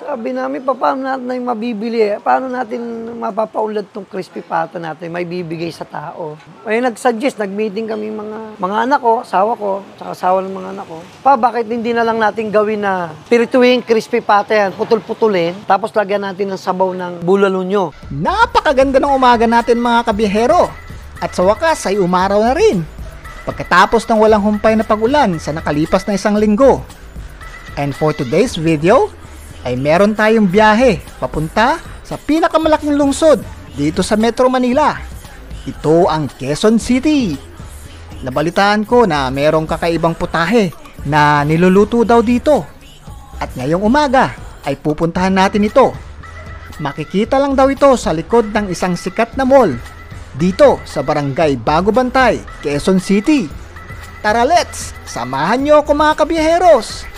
Sabi namin, paano natin mabibili? Paano natin mapapaunlad tong crispy pata natin, may bibigay sa tao? Ay nag-suggest, nag-meeting kami mga anak ko, tsaka asawa ng mga anak ko. Bakit hindi na lang natin gawin na pirituing crispy pata yan, putol-putulin, tapos lagyan natin ng sabaw ng bulalunyo. Napakaganda ng umaga natin mga kabiyahero. At sa wakas ay umaraw na rin. Pagkatapos ng walang humpay na pag-ulan sa nakalipas na isang linggo. And for today's video, ay meron tayong biyahe papunta sa pinakamalaking lungsod dito sa Metro Manila. Ito ang Quezon City. Nabalitaan ko na merong kakaibang putahe na niluluto daw dito. At ngayong umaga ay pupuntahan natin ito. Makikita lang daw ito sa likod ng isang sikat na mall dito sa Barangay Bago Bantay, Quezon City. Tara let's! Samahan niyo ako mga kabiyaheros!